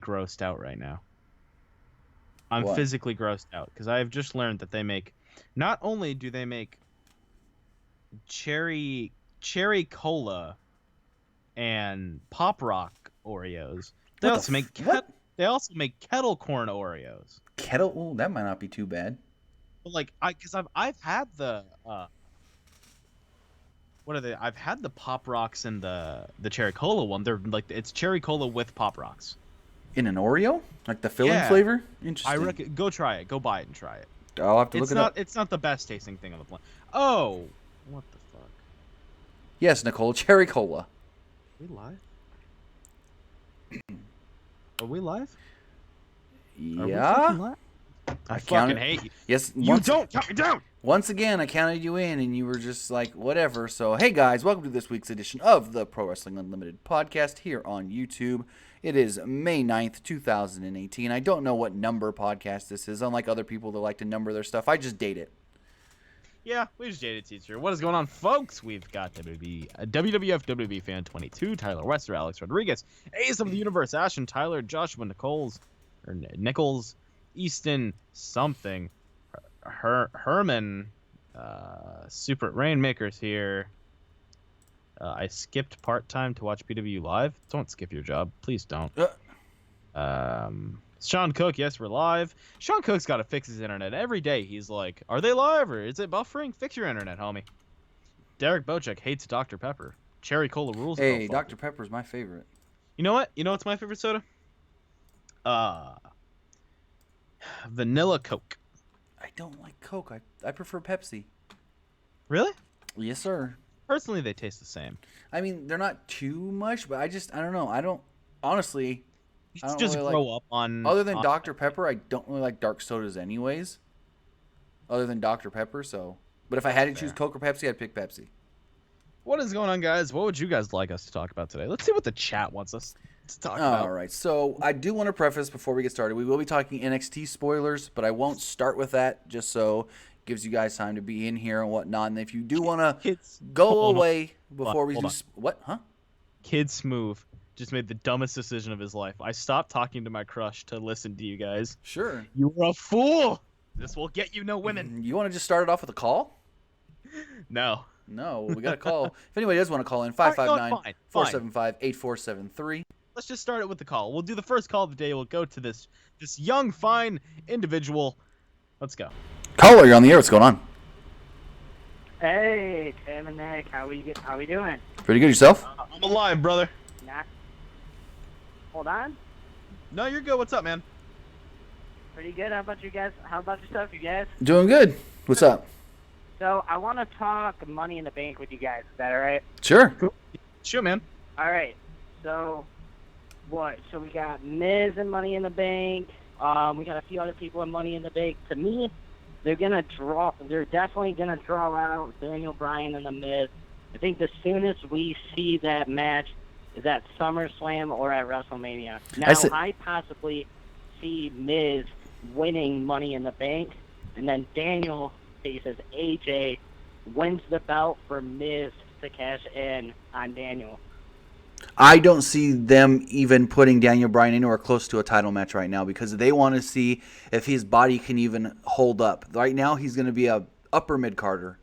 grossed out right now. I'm What? physically grossed out because I've just learned that they make. Not only do they make cherry cola and pop rock Oreos, they What the also make what? they also make kettle corn Oreos. Kettle? Oh, that might not be too bad. But like because I've had the what are they? I've had the pop rocks and the cherry cola one. They're like it's cherry cola with pop rocks. In an Oreo? Like the filling Yeah, flavor? I Interesting. go try it. Go buy it and try it. I'll have to look it up. It's not the best tasting thing on the planet. Oh, what the fuck? Yes, Nicole, cherry cola. Are we live? Are we live? Are we Yeah. fucking live? I fucking hate you. Yes. Don't count me down. Once again, I counted you in, and you were just like, whatever. So, hey guys, welcome to this week's edition of the Pro Wrestling Unlimited podcast here on YouTube. It is May 9th, 2018. I don't know what number podcast this is. Unlike other people that like to number their stuff, I just date it. Yeah, we just dated teacher. What is going on, folks? We've got WWF WB Fan 22, Tyler Wester, Alex Rodriguez, Ace of the Universe, Ashton, Tyler, Joshua Nichols, Easton, something, Herman, Super Rainmaker's here. I skipped part-time to watch PW Live. Don't skip your job. Please don't. Sean Cook, yes, we're live. Sean Cook's got to fix his internet. Every day he's like, are they live or is it buffering? Fix your internet, homie. Derek Bocek hates Dr. Pepper. Cherry Cola rules. Hey, Dr. Pepper's my favorite. You know what? You know what's my favorite soda? Vanilla Coke. I don't like Coke. I prefer Pepsi. Really? Yes, sir. Personally, they taste the same. I mean, they're not too much, but I don't know. Honestly, I don't just really grow up on. Other than Dr. Pepper, I don't really like dark sodas anyways. Other than Dr. Pepper, so. But if I had to choose Coke or Pepsi, I'd pick Pepsi. What is going on, guys? What would you guys like us to talk about today? Let's see what the chat wants us to talk about. All right, so I do want to preface before we get started. We will be talking NXT spoilers, but I won't start with that just so it gives you guys time to be in here and whatnot. And if you do want to go away before we do... What? Huh? Kid Smooth just made the dumbest decision of his life. I stopped talking to my crush to listen to you guys. Sure. You were a fool. This will get you no women. You want to just start it off with a call? No. No, we got a call. If anybody does want to call in, 559-475-8473. Let's just start it with the call. We'll do the first call of the day. We'll go to this young, fine individual. Let's go. Caller, you're on the air. What's going on? Hey, Tim and Nick. How we doing? Pretty good. Yourself? I'm alive, brother. Nah. Hold on. No, you're good. What's up, man? Pretty good. How about you guys? How about yourself, you guys? Doing good. What's up? So, I want to talk Money in the Bank with you guys. Is that all right? Sure. Sure, man. All right. So, what? So, we got Miz and Money in the Bank. We got a few other people in Money in the Bank. To me, they're definitely going to draw out Daniel Bryan and the Miz. I think the soonest we see that match is at SummerSlam or at WrestleMania. Now, I possibly see Miz winning Money in the Bank, and then Daniel faces AJ, wins the belt for Miz to cash in on Daniel. I don't see them even putting Daniel Bryan anywhere close to a title match right now because they want to see if his body can even hold up. Right now, he's going to be a upper mid-carder.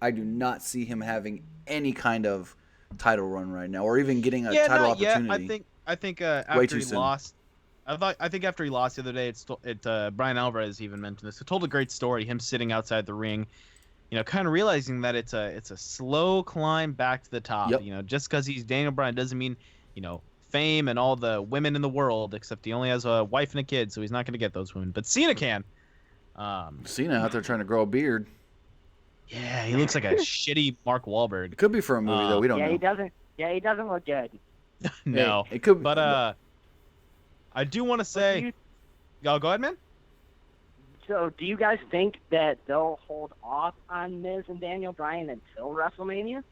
I do not see him having any kind of title run right now, or even getting a title opportunity. Yeah, I think after he lost, I think after he lost the other day, Brian Alvarez even mentioned this. It told a great story. Him sitting outside the ring, kind of realizing that it's a slow climb back to the top. Yep. Just because he's Daniel Bryan doesn't mean fame and all the women in the world. Except he only has a wife and a kid, so he's not going to get those women. But Cena can. Cena out there trying to grow a beard. Yeah, he looks like a shitty Mark Wahlberg. It could be for a movie though. We don't know. He doesn't. Yeah, he doesn't look good. No, it could. But I do want to say, go ahead, man. So, do you guys think that they'll hold off on Miz and Daniel Bryan until WrestleMania?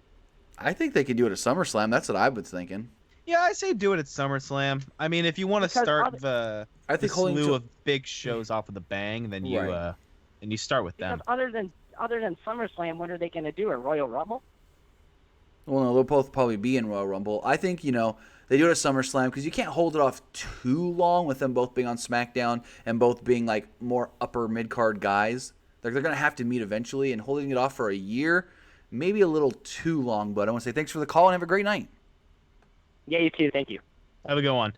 I think they could do it at SummerSlam. That's what I was thinking. Yeah, I say do it at SummerSlam. I mean, if you want to start the slew of big shows off with a bang, then you start with them. Other than SummerSlam, what are they going to do? A Royal Rumble? Well, no, they'll both probably be in Royal Rumble. I think, they do it at SummerSlam because you can't hold it off too long with them both being on SmackDown and both being like more upper mid-card guys. Like they're going to have to meet eventually, and holding it off for a year, maybe a little too long. But I want to say thanks for the call and have a great night. Yeah, you too. Thank you. Have a good one.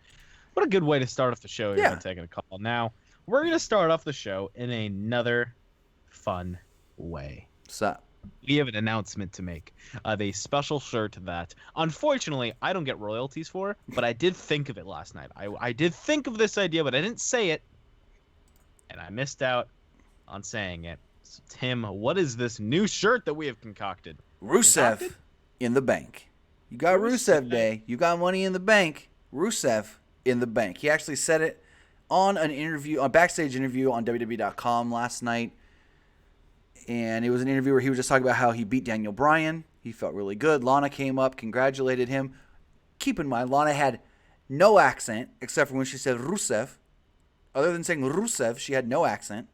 What a good way to start off the show here Yeah. by taking a call. Now, we're going to start off the show in another fun way. What's up? We have an announcement to make of a special shirt that, unfortunately, I don't get royalties for, but I did think of it last night. I did think of this idea, but I didn't say it, and I missed out on saying it. So, Tim, what is this new shirt that we have concocted? Rusev in the bank. You got Rusev Day. You got money in the bank. Rusev in the bank. He actually said it on a backstage interview on WWE.com last night. And it was an interview where he was just talking about how he beat Daniel Bryan. He felt really good. Lana came up, congratulated him. Keep in mind, Lana had no accent except for when she said Rusev. Other than saying Rusev, she had no accent.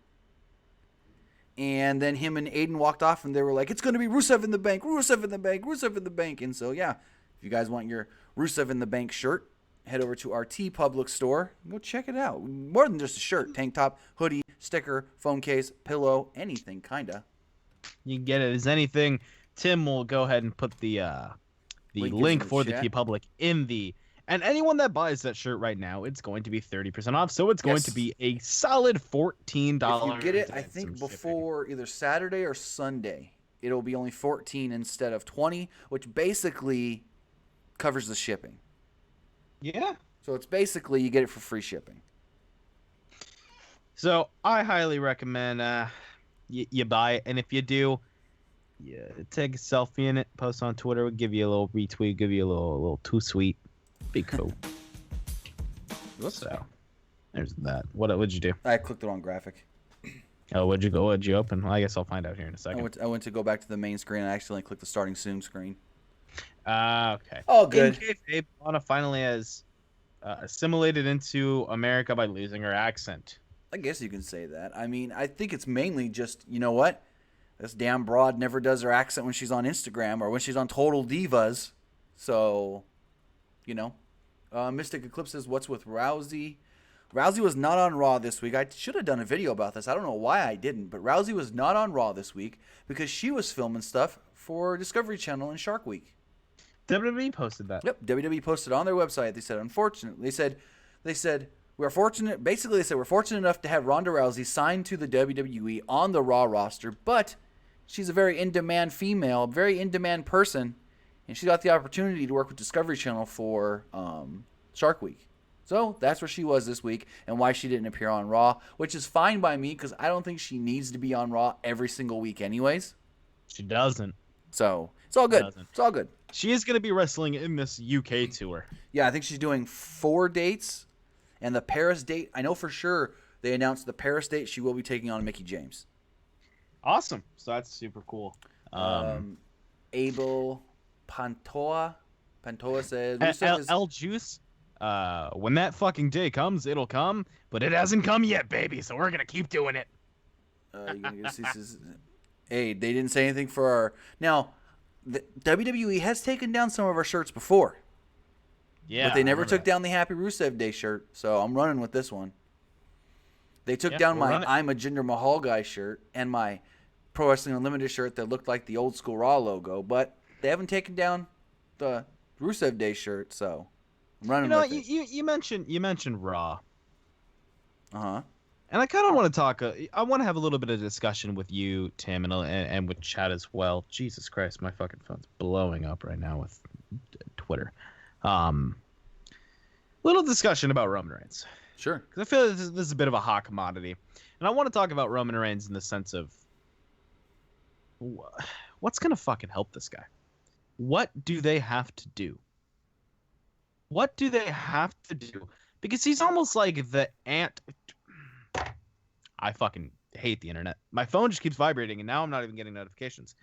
And then him and Aiden walked off, and they were like, it's going to be Rusev in the bank, Rusev in the bank, Rusev in the bank. And so, yeah, if you guys want your Rusev in the bank shirt, head over to our T Public store. Go check it out. More than just a shirt, tank top, hoodie, sticker, phone case, pillow, anything, kind of. You can get it as anything. Tim will go ahead and put the link for the chat. T Public in the... And anyone that buys that shirt right now, it's going to be 30% off. So it's going to be a solid $14. If you get it, I and think some shipping. before either Saturday or Sunday, it'll be only $14 instead of $20, which basically covers the shipping. Yeah. So it's basically you get it for free shipping. So I highly recommend you buy it. And if you do, take a selfie in it, post on Twitter, we'll give you a little retweet, give you a little too sweet. Be cool. So there's that. What'd you do? I clicked the wrong graphic. Oh, what'd you open? Well, I guess I'll find out here in a second. I went to go back to the main screen and I accidentally clicked the starting soon screen. Okay. Oh, good. In kayfabe, Lana finally has assimilated into America by losing her accent. I guess you can say that. I mean, I think it's mainly just, you know what? This damn broad never does her accent when she's on Instagram or when she's on Total Divas. So, Mystic Eclipse says, what's with Rousey? Rousey was not on Raw this week. I should have done a video about this. I don't know why I didn't, but Rousey was not on Raw this week because she was filming stuff for Discovery Channel and Shark Week. WWE posted that. Yep, WWE posted on their website. They said, unfortunately, they said we're fortunate. Basically, they said we're fortunate enough to have Ronda Rousey signed to the WWE on the Raw roster, but she's a very in-demand female, very in-demand person, and she got the opportunity to work with Discovery Channel for Shark Week. So that's where she was this week and why she didn't appear on Raw, which is fine by me because I don't think she needs to be on Raw every single week anyways. She doesn't. So it's all good. It's all good. She is going to be wrestling in this UK tour. Yeah, I think she's doing 4 dates. And the Paris date, I know for sure they announced the Paris date she will be taking on Mickie James. Awesome. So that's super cool. Abel Pantoa says... L Juice, when that fucking day comes, it'll come, but it hasn't come yet, baby, so we're going to keep doing it. You're gonna get hey, they didn't say anything for our... Now, the WWE has taken down some of our shirts before. Yeah, but they never took down the Happy Rusev Day shirt, so I'm running with this one. They took down my I'm a Jinder Mahal guy shirt and my Pro Wrestling Unlimited shirt that looked like the old school Raw logo, but they haven't taken down the Rusev Day shirt, so I'm running with it. You mentioned Raw. Uh-huh. And I kind of want to talk. I want to have a little bit of discussion with you, Tim, and with Chad as well. Jesus Christ, my fucking phone's blowing up right now with Twitter. Little discussion about Roman Reigns. Sure. Because I feel this is a bit of a hot commodity, and I want to talk about Roman Reigns in the sense of what's gonna fucking help this guy. What do they have to do? What do they have to do? Because he's almost like the ant. I fucking hate the internet. My phone just keeps vibrating, and now I'm not even getting notifications.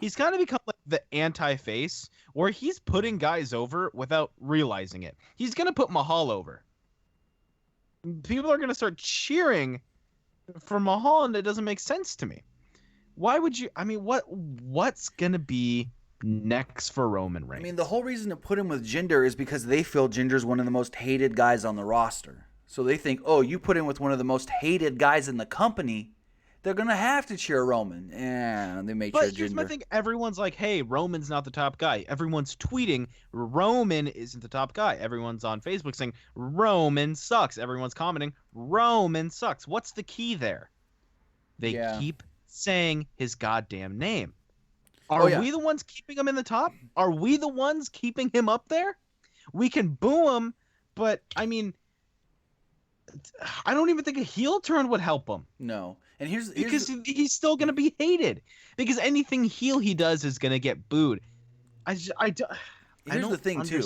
He's kind of become like the anti-face, where he's putting guys over without realizing it. He's going to put Mahal over. People are going to start cheering for Mahal, and it doesn't make sense to me. Why would you... I mean, what's going to be next for Roman Reigns. I mean, the whole reason to put him with Jinder is because they feel Jinder's one of the most hated guys on the roster. So they think, oh, you put him with one of the most hated guys in the company, they're going to have to cheer Roman. And they may cheer Jinder. But here's my thing. Everyone's like, hey, Roman's not the top guy. Everyone's tweeting, Roman isn't the top guy. Everyone's on Facebook saying, Roman sucks. Everyone's commenting, Roman sucks. What's the key there? They keep saying his goddamn name. Are we the ones keeping him in the top? Are we the ones keeping him up there? We can boo him, but, I mean, I don't even think a heel turn would help him. No. And here's because he's still going to be hated. Because anything heel he does is going to get booed. Here's the thing, too.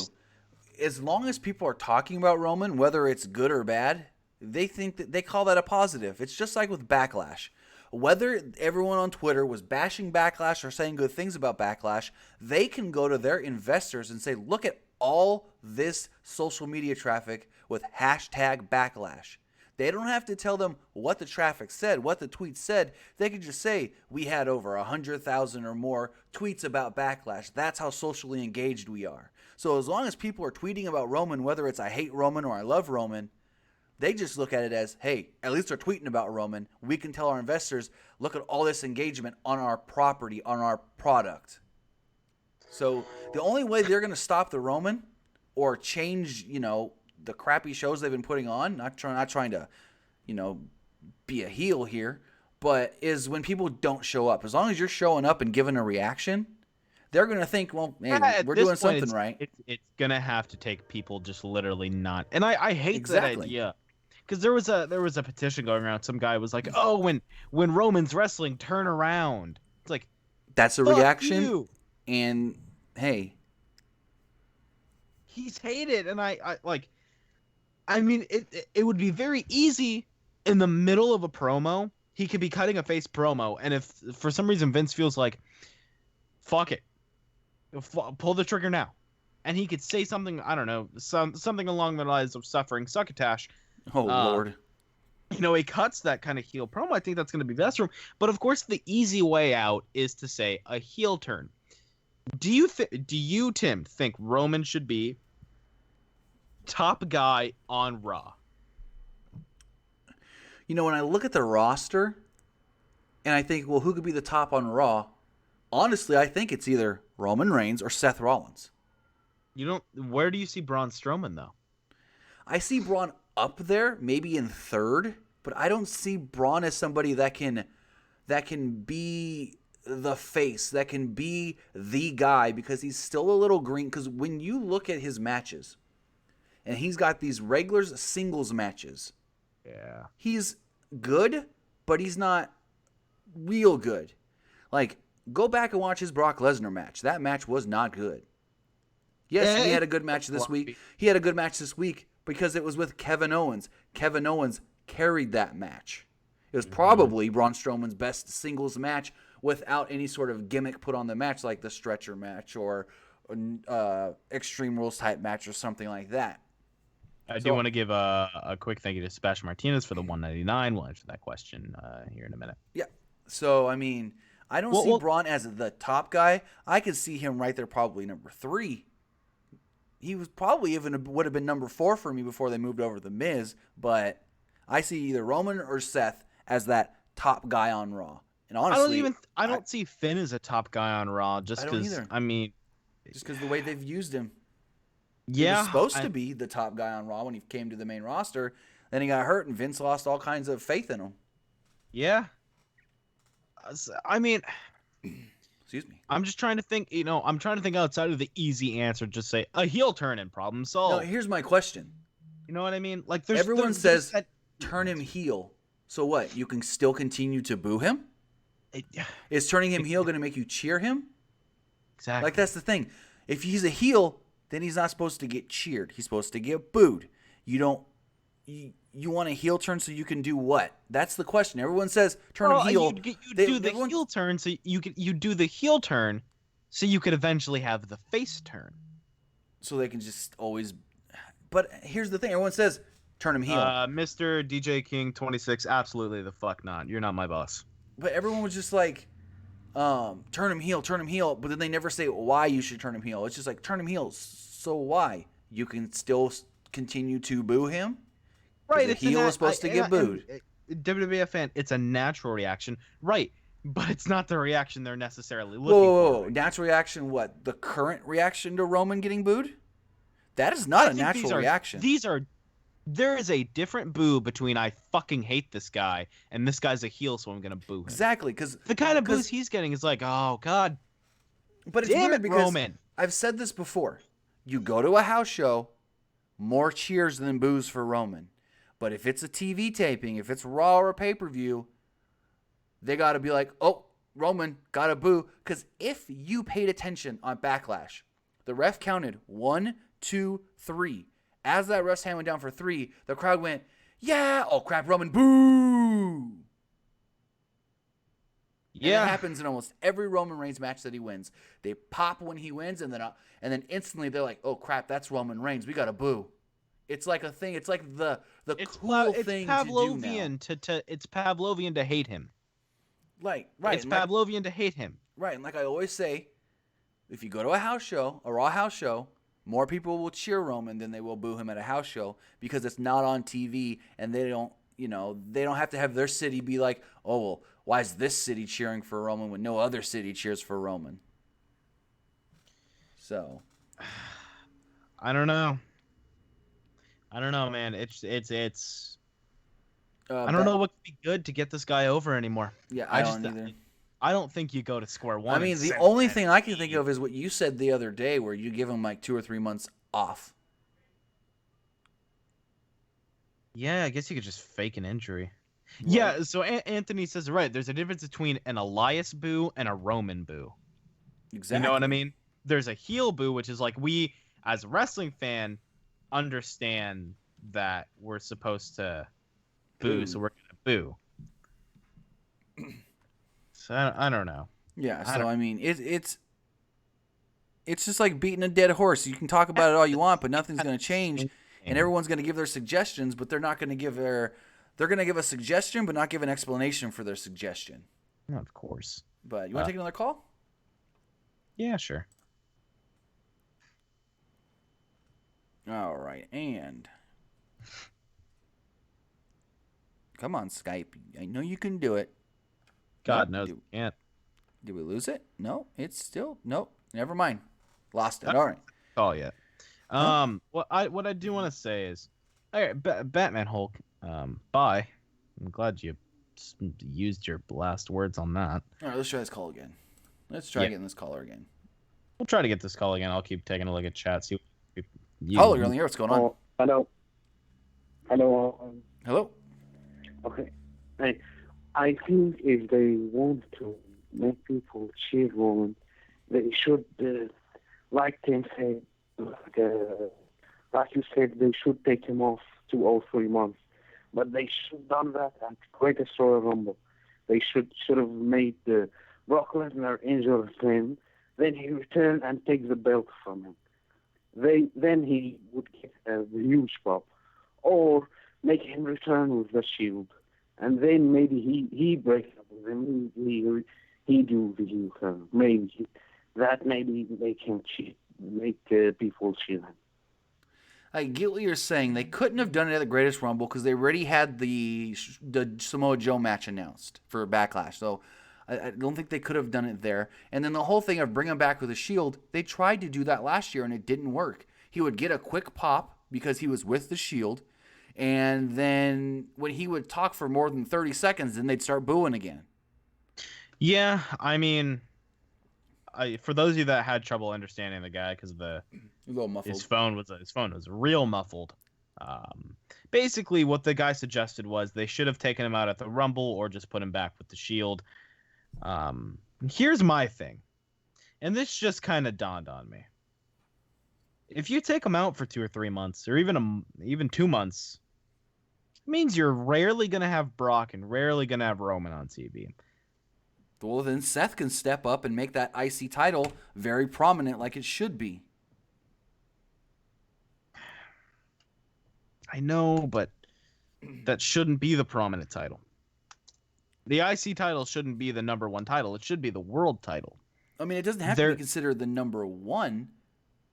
As long as people are talking about Roman, whether it's good or bad, they think that they call that a positive. It's just like with Backlash. Whether everyone on Twitter was bashing Backlash or saying good things about Backlash, they can go to their investors and say, look at all this social media traffic with hashtag Backlash. They don't have to tell them what the traffic said, what the tweets said. They can just say, we had over 100,000 or more tweets about Backlash. That's how socially engaged we are. So as long as people are tweeting about Roman, whether it's I hate Roman or I love Roman, they just look at it as, hey, at least they're tweeting about Roman. We can tell our investors, look at all this engagement on our property, on our product. So the only way they're going to stop the Roman or change, the crappy shows they've been putting on, not trying to, be a heel here, but is when people don't show up. As long as you're showing up and giving a reaction, they're going to think, well, hey, we're doing something right. It's going to have to take people just literally not. And I hate that idea. Because there was a petition going around. Some guy was like, oh, when Roman's wrestling, turn around. It's like, that's a reaction. You. And hey, he's hated. And I mean, it would be very easy in the middle of a promo. He could be cutting a face promo. And if for some reason Vince feels like, fuck it, pull the trigger now. And he could say something, I don't know, something along the lines of suffering succotash. Oh, Lord. He cuts that kind of heel promo. I think that's going to be best for him. But, of course, the easy way out is to say a heel turn. Do you, Tim, think Roman should be top guy on Raw? When I look at the roster and I think, well, who could be the top on Raw? Honestly, I think it's either Roman Reigns or Seth Rollins. Where do you see Braun Strowman, though? I see Braun up there, maybe in third, but I don't see Braun as somebody that can be the face, that can be the guy, because he's still a little green. Because when you look at his matches, and he's got these regulars singles matches, he's good, but he's not real good. Like, go back and watch his Brock Lesnar match. That match was not good. Yes, he had a good match this week. He had a good match this week because it was with Kevin Owens. Kevin Owens carried that match. It was probably Braun Strowman's best singles match without any sort of gimmick put on the match, like the stretcher match or Extreme Rules type match or something like that. I do want to give a quick thank you to Sebastian Martinez for the $1.99. We'll answer that question here in a minute. Yeah. So, I mean, I don't see Braun as the top guy. I could see him right there probably number 3. He was probably even would have been number 4 for me before they moved over to The Miz. But I see either Roman or Seth as that top guy on Raw. And honestly, I don't see Finn as a top guy on Raw just because, just because the way they've used him. Yeah. He was supposed to be the top guy on Raw when he came to the main roster. Then he got hurt and Vince lost all kinds of faith in him. Yeah. I mean, excuse me. I'm just trying to think, I'm trying to think outside of the easy answer. Just say a heel turn and problem solved. No, here's my question. You know what I mean? Like, everyone says turn him heel. So what? You can still continue to boo him? Is turning him heel going to make you cheer him? Exactly. Like, that's the thing. If he's a heel, then he's not supposed to get cheered. He's supposed to get booed. You want a heel turn so you can do what? That's the question. Everyone says turn him heel. You do the heel turn so you do the heel turn so you could eventually have the face turn. So they can just always. But here's the thing. Everyone says turn him heel. Mr. DJ King 26, absolutely the fuck not. You're not my boss. But everyone was just like, turn him heel, but then they never say why you should turn him heel. It's just like, turn him heel, so why? You can still continue to boo him? Right, The heel is supposed to get booed. WWF fan, it's a natural reaction, right? But it's not the reaction they're necessarily looking Whoa, for. natural reaction, what? The current reaction to Roman getting booed? That is not a natural reaction. There is a different boo between I fucking hate this guy and this guy's a heel, so I'm gonna boo him. Exactly, because the kind of boos he's getting is like, oh god, but it's damn weird it, because Roman. I've said this before. You go to a house show, more cheers than boos for Roman. But if it's a TV taping, if it's Raw or a pay-per-view, they got to be like, oh, Roman, got to boo. Because if you paid attention on Backlash, the ref counted 1, 2, 3. As that ref's hand went down for 3, the crowd went, yeah, oh crap, Roman, boo. Yeah, and it happens in almost every Roman Reigns match that he wins. They pop when he wins, and then instantly they're like, "Oh crap, that's Roman Reigns. We gotta boo." It's like a thing. It's like the cool thing to do now. It's Pavlovian to hate him. Right. It's Pavlovian to hate him. Right, and like I always say, if you go to a house show, a Raw house show, more people will cheer Roman than they will boo him at a house show because it's not on TV, and they don't have to have their city be like, oh, well, why is this city cheering for Roman when no other city cheers for Roman? So, I don't know, man. It's I don't know what could be good to get this guy over anymore. Yeah, I don't either. I don't think you go to square one. I mean, the only thing I can think of is what you said the other day, where you give him like 2 or 3 months off. Yeah, I guess you could just fake an injury. Right. Yeah, so Anthony says, right, there's a difference between an Elias boo and a Roman boo. Exactly. You know what I mean? There's a heel boo, which is like we, as a wrestling fan, understand that we're supposed to boo, so we're going to boo. So I don't know. Yeah, so I mean, it's just like beating a dead horse. You can talk about it all you want, but nothing's going to change. And everyone's going to give their suggestions, but they're not going to give they're going to give a suggestion, but not give an explanation for their suggestion. Of course. But you want to take another call? Yeah, sure. All right, and come on, Skype. I know you can do it. God knows we can't. Did we lose it? No, it's still nope. Never mind. Lost it. All right. Oh yeah. What I do want to say is, all right, Batman Hulk. Bye. I'm glad you used your last words on that. All right, let's try this call again. Let's try getting this caller again. We'll try to get this call again. I'll keep taking a look at chat. See. Caller, you're on the air. What's going on? Hello. Hello. Okay. Hey, I think if they want to make people cheer Roman, they should, like Tim said, like you said, they should take him off 2 or 3 months. But they should have done that at Greatest Royal Rumble. They should have made Brock Lesnar injure him, then he return and take the belt from him. Then he would get a huge pop. Or make him return with the Shield. And then maybe he breaks up with him. He do the heel turn. Maybe make him cheat. Make people cheer him. I get what you're saying. They couldn't have done it at the Greatest Rumble because they already had the Samoa Joe match announced for Backlash. So I don't think they could have done it there. And then the whole thing of bringing him back with a Shield, they tried to do that last year and it didn't work. He would get a quick pop because he was with the Shield. And then when he would talk for more than 30 seconds, then they'd start booing again. Yeah, I mean, for those of you that had trouble understanding the guy because his phone was real muffled. Basically, what the guy suggested was they should have taken him out at the Rumble or just put him back with the Shield. Here's my thing, and this just kind of dawned on me. If you take him out for 2 or 3 months, or even 2 months, it means you're rarely gonna have Brock and rarely gonna have Roman on TV. Well, then Seth can step up and make that IC title very prominent like it should be. I know, but that shouldn't be the prominent title. The IC title shouldn't be the number one title. It should be the world title. I mean, it doesn't have to be considered the number one,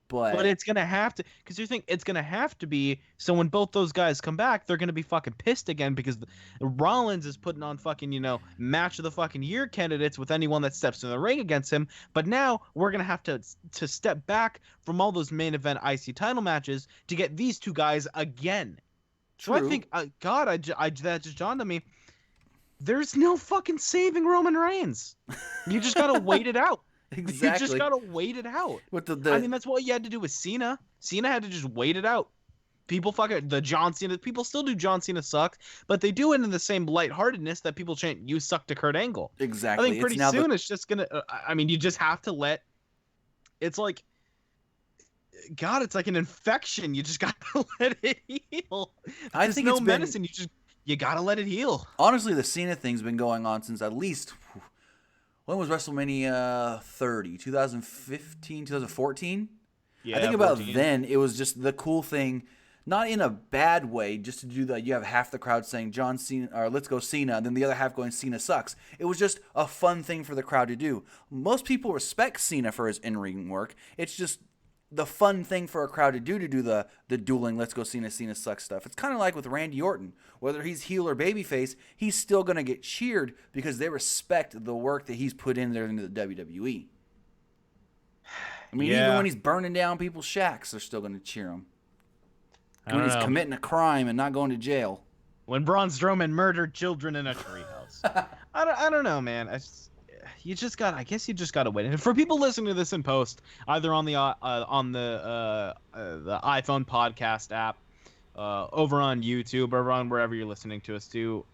but it's gonna have to, because you think it's gonna have to be. So when both those guys come back, they're gonna be fucking pissed again because Rollins is putting on fucking match of the fucking year candidates with anyone that steps in the ring against him. But now we're gonna have to step back from all those main event IC title matches to get these two guys again. True. So I think, that just dawned on me. There's no fucking saving Roman Reigns. You just gotta wait it out. Exactly. You just gotta wait it out. With I mean, that's what you had to do with Cena. Cena had to just wait it out. People the John Cena. People still do John Cena suck, but they do it in the same lightheartedness that people chant "You suck" to Kurt Angle. Exactly. I think pretty soon it's just gonna. I mean, you just have to let. It's like, God, it's like an infection. You just gotta let it heal. I think no medicine. You gotta let it heal. Honestly, the Cena thing's been going on since at least. When was WrestleMania 30? 2015, 2014? Yeah, I think about 14. then, it was just the cool thing, not in a bad way, just to do that. You have half the crowd saying John Cena or let's go Cena, and then the other half going Cena sucks. It was just a fun thing for the crowd to do. Most people respect Cena for his in-ring work. It's just the fun thing for a crowd to do the dueling let's go Cena sucks stuff. It's kind of like with Randy Orton. Whether he's heel or babyface, he's still going to get cheered because they respect the work that he's put in there into the WWE. I mean, even when he's burning down people's shacks, they're still going to cheer him. When he's committing a crime and not going to jail. When Braun Strowman murdered children in a treehouse. I don't know, man. I guess you just gotta wait. And for people listening to this in post, either on the iPhone podcast app, over on YouTube, or on wherever you're listening to us to,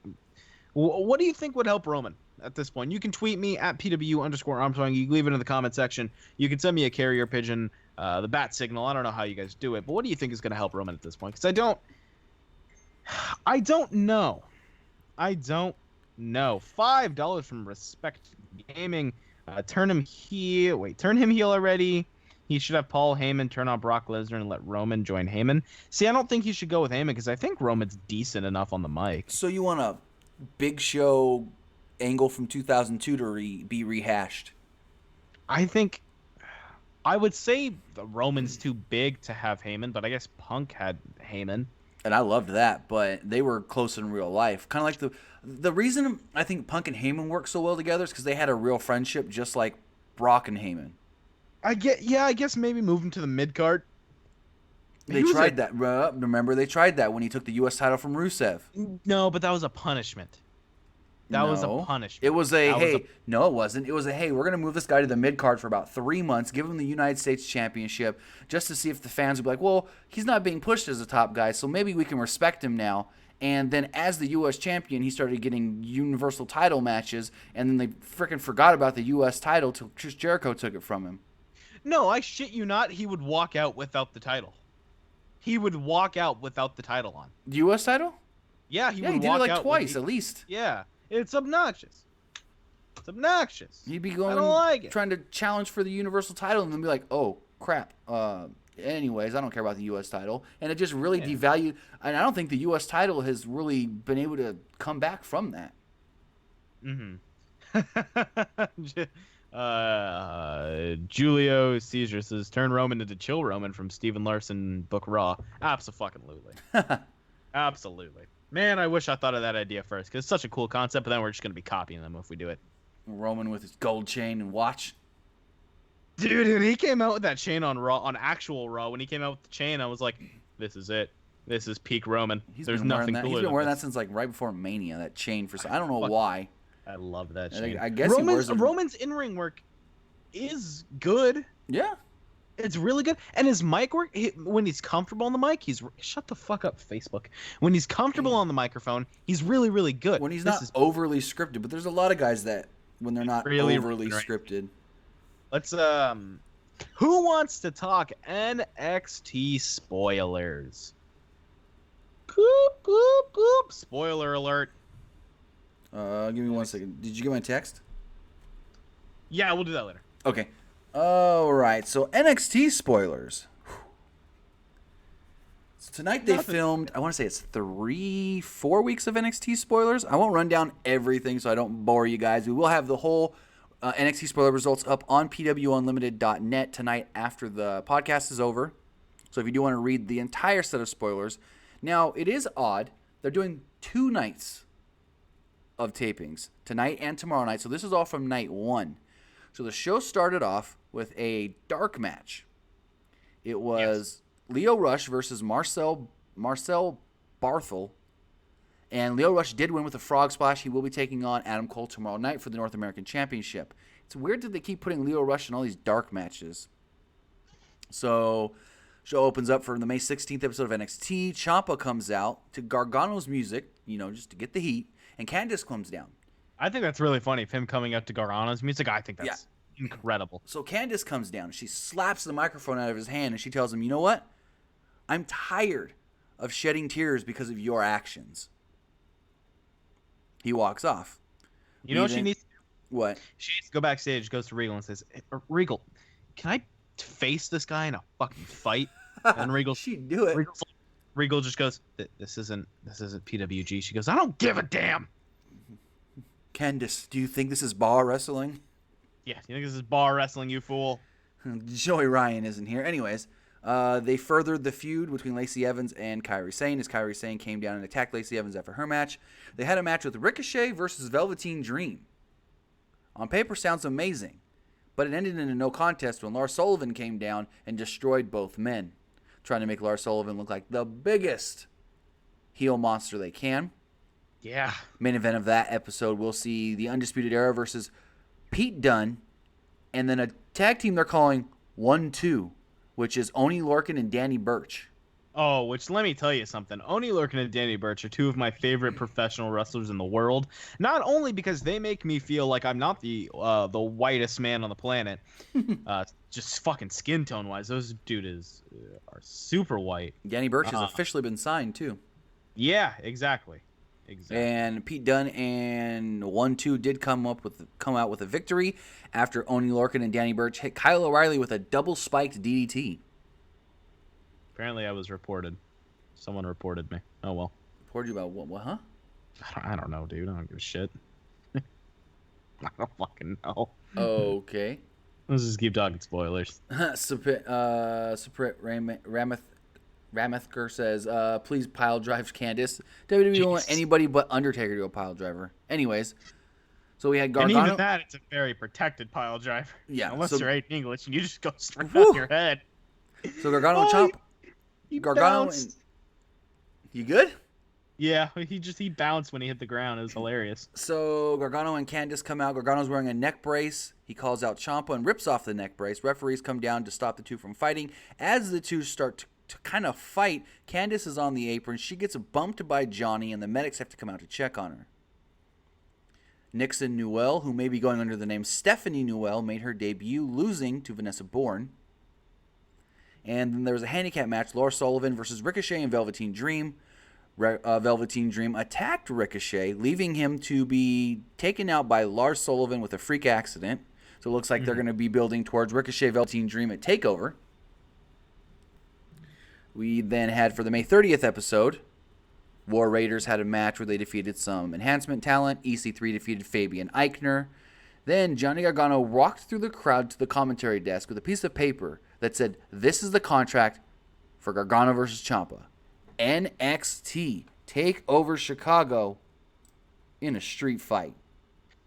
what do you think would help Roman at this point? You can tweet me at PW_Armstrong. You can leave it in the comment section. You can send me a carrier pigeon, the bat signal. I don't know how you guys do it, but what do you think is gonna help Roman at this point? Because I don't know. No, $5 from Respect Gaming. Turn him heel already. He should have Paul Heyman turn on Brock Lesnar and let Roman join Heyman. See, I don't think he should go with Heyman because I think Roman's decent enough on the mic. So you want a Big Show angle from 2002 to be rehashed? I would say the Roman's too big to have Heyman, but I guess Punk had Heyman. And I loved that, but they were close in real life. Kind of like the reason I think Punk and Heyman work so well together is because they had a real friendship, just like Brock and Heyman. I guess maybe move him to the mid card. They tried that. Remember, they tried that when he took the U.S. title from Rusev. No, but that was a punishment. That was a punishment. It was no, it wasn't. It was hey, we're going to move this guy to the mid-card for about 3 months, give him the United States Championship, just to see if the fans would be like, well, he's not being pushed as a top guy, so maybe we can respect him now. And then as the U.S. champion, he started getting Universal title matches, and then they freaking forgot about the U.S. title till Chris Jericho took it from him. No, I shit you not, he would walk out without the title. He would walk out without the title on. The U.S. title? Yeah, he did it like twice at least. Yeah. It's obnoxious. He'd be going, I don't like it. Trying to challenge for the Universal title and then be like, oh, crap. Anyways, I don't care about the U.S. title. And it just really devalued. And I don't think the U.S. title has really been able to come back from that. Julio Caesar says, turn Roman into Chill Roman from Steven Larson book Raw. Absolutely. Absolutely. Man, I wish I thought of that idea first, because it's such a cool concept, but then we're just going to be copying them if we do it. Roman with his gold chain and watch. Dude, when he came out with that chain on Raw, on actual Raw, when he came out with the chain, I was like, this is it. This is peak Roman. There's nothing cooler. He's been wearing that since like right before Mania, that chain for I don't know why. I love that chain. I guess Roman's in-ring work is good. Yeah. It's really good. And his mic work, when he's comfortable on the mic, shut the fuck up, Facebook. When he's comfortable on the microphone, he's really, really good. When he's not overly scripted, but there's a lot of guys that when they're not really overly scripted. Let's who wants to talk NXT spoilers? Goop, goop, goop. Spoiler alert. Give me 1 second. Did you get my text? Yeah, we'll do that later. Okay. All right. So NXT spoilers. So tonight they filmed, I want to say it's 4 weeks of NXT spoilers. I won't run down everything so I don't bore you guys. We will have the whole NXT spoiler results up on PWUnlimited.net tonight after the podcast is over. So if you do want to read the entire set of spoilers. Now, it is odd. They're doing 2 nights of tapings, tonight and tomorrow night. So this is all from night 1. So the show started off with a dark match. It was Lio Rush versus Marcel Barthel. And Lio Rush did win with a frog splash. He will be taking on Adam Cole tomorrow night for the North American Championship. It's weird that they keep putting Lio Rush in all these dark matches. So, show opens up for the May 16th episode of NXT. Ciampa comes out to Gargano's music, just to get the heat. And Candice comes down. I think that's really funny, him coming up to Gargano's music. I think that's incredible. So Candice comes down. She slaps the microphone out of his hand, and she tells him, you know what? I'm tired of shedding tears because of your actions. He walks off. You know what she needs to do? What? She needs to go backstage, goes to Regal, and says, hey, Regal, can I face this guy in a fucking fight? And Regal, she'd do it. Regal just goes, this isn't PWG. She goes, I don't give a damn. Candice, do you think this is bar wrestling? Yeah, you think this is bar wrestling, you fool? Joey Ryan isn't here. Anyways, they furthered the feud between Lacey Evans and Kairi Sane as Kairi Sane came down and attacked Lacey Evans after her match. They had a match with Ricochet versus Velveteen Dream. On paper, sounds amazing, but it ended in a no contest when Lars Sullivan came down and destroyed both men, trying to make Lars Sullivan look like the biggest heel monster they can. Yeah. Main event of that episode, we'll see the Undisputed Era versus Pete Dunne, and then a tag team they're calling 1-2, which is Oney Lorcan and Danny Burch. Oh, which let me tell you something. Oney Lorcan and Danny Burch are 2 of my favorite professional wrestlers in the world. Not only because they make me feel like I'm not the whitest man on the planet, just fucking skin tone wise. Those dudes are super white. Danny Burch has officially been signed too. Yeah, exactly. And Pete Dunne and 1-2 did come out with a victory after Oney Lorcan and Danny Burch hit Kyle O'Reilly with a double spiked DDT. Apparently, I was reported. Someone reported me. Oh well. Reported you about what? Huh? I don't know, dude. I don't give a shit. I don't fucking know. Okay. Let's just keep talking spoilers. Suprit Ramethker says, please pile drive Candice. WWE don't want anybody but Undertaker to go pile driver. Anyways, so we had Gargano. And even that, it's a very protected pile driver. Yeah. Unless so, you're 8 English and you just go straight on your head. So Gargano and Ciampa. Gargano and... You good? Yeah, he bounced when he hit the ground. It was hilarious. So Gargano and Candice come out. Gargano's wearing a neck brace. He calls out Ciampa and rips off the neck brace. Referees come down to stop the two from fighting. As the two start to kind of fight, Candice is on the apron. She gets bumped by Johnny, and the medics have to come out to check on her. Nixon Newell, who may be going under the name Stephanie Newell, made her debut, losing to Vanessa Bourne. And then there was a handicap match, Lars Sullivan versus Ricochet and Velveteen Dream. Velveteen Dream attacked Ricochet, leaving him to be taken out by Lars Sullivan with a freak accident. So it looks like they're going to be building towards Ricochet Velveteen Dream at TakeOver. We then had, for the May 30th episode, War Raiders had a match where they defeated some enhancement talent. EC3 defeated Fabian Eichner. Then Johnny Gargano walked through the crowd to the commentary desk with a piece of paper that said, "This is the contract for Gargano versus Ciampa. NXT TakeOver Chicago in a street fight."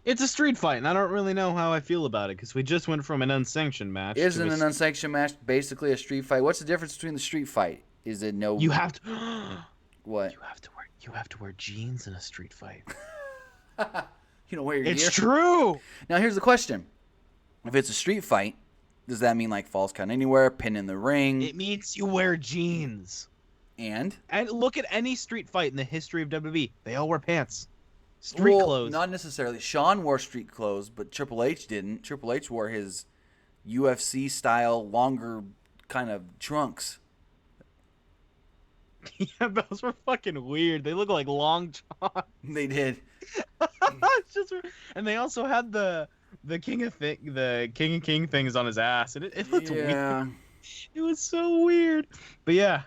It's a street fight, and I don't really know how I feel about it, because we just went from an unsanctioned match. Isn't an unsanctioned match basically a street fight? What's the difference between the street fight? Is it no... You have to... What? You have to wear jeans in a street fight. You don't wear your It's gear? true! Now, here's the question. If it's a street fight, does that mean like falls count anywhere, pin in the ring? It means you wear jeans. And look at any street fight in the history of WWE. They all wear pants. Street clothes. Not necessarily. Shawn wore street clothes, but Triple H didn't. Triple H wore his UFC-style, longer kind of trunks. Yeah, those were fucking weird. They look like long johns. They did. It's just, and they also had the King of King things on his ass, and it looked weird. It was so weird. But yeah,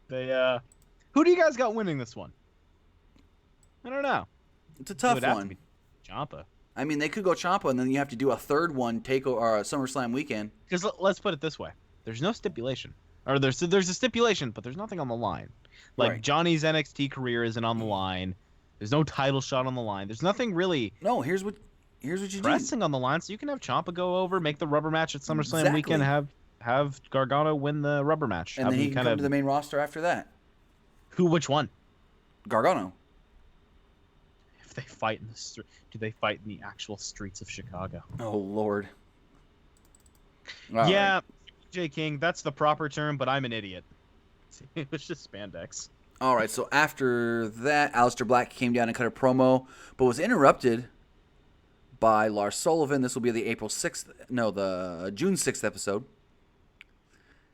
Who do you guys got winning this one? I don't know. It's a It tough would have to one. be Ciampa. I mean, they could go Ciampa, and then you have to do a third one, SummerSlam weekend. Because let's put it this way: there's no stipulation, or there's a stipulation, but there's nothing on the line. Like Right. Johnny's NXT career isn't on the line. There's no title shot on the line. There's nothing really No, here's what you do. pressing on the line, so you can have Ciampa go over, make the rubber match at SummerSlam Exactly. weekend, have Gargano win the rubber match, And have then he him can come to the main roster after that. which one? Gargano. If they fight in the do they fight in the actual streets of Chicago? Oh, Lord. All yeah, right. J King, that's the proper term, but I'm an idiot. It was just spandex. All right, so after that, Aleister Black came down and cut a promo, but was interrupted by Lars Sullivan. This will be the June 6th episode.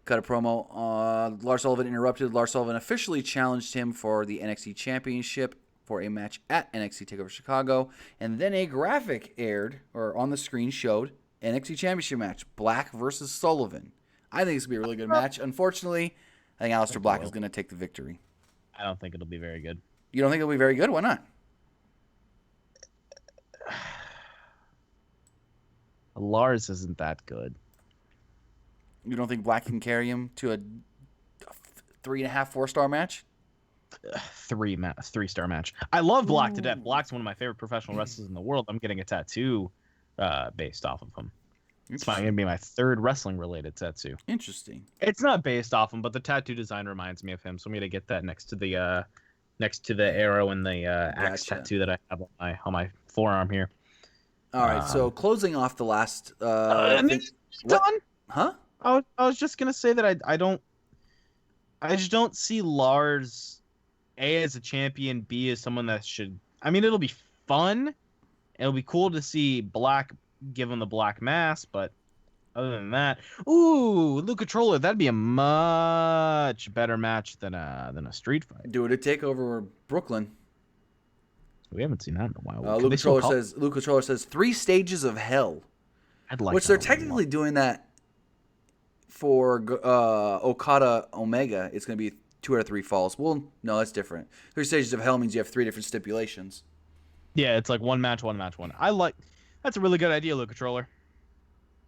Cut a promo. Lars Sullivan interrupted. Lars Sullivan officially challenged him for the NXT Championship for a match at NXT TakeOver Chicago. And then a graphic aired, or on the screen showed, NXT Championship match, Black versus Sullivan. I think it's going to be a really good match. Unfortunately, I think Aleister Black is going to take the victory. I don't think it'll be very good. You don't think it'll be very good? Why not? Lars isn't that good. You don't think Black can carry him to a 3.5, 4-star match? 3-star match. I love Black to death. Black's one of my favorite professional wrestlers in the world. I'm getting a tattoo based off of him. It's going to be my third wrestling-related tattoo. Interesting. It's not based off him, but the tattoo design reminds me of him, so I'm going to get that next to the arrow and the axe Gotcha. tattoo that I have on my forearm here. All right, so closing off the last... And then what? done? Huh? I was just going to say that I just don't see Lars A as a champion, B as someone that should... I mean, it'll be fun. It'll be cool to see Black give him the black mask, but other than that, ooh, Luke Controller, that'd be a much better match than a street fight. Do it at TakeOver or Brooklyn. We haven't seen that in a while. Luke Controller says 3 stages of hell, I'd like which that they're a lot. technically doing that for Okada Omega. It's going to be 2 out of 3 falls. Well, no, that's different. 3 stages of hell means you have 3 different stipulations. Yeah, it's like one match. That's a really good idea, Luke Controller.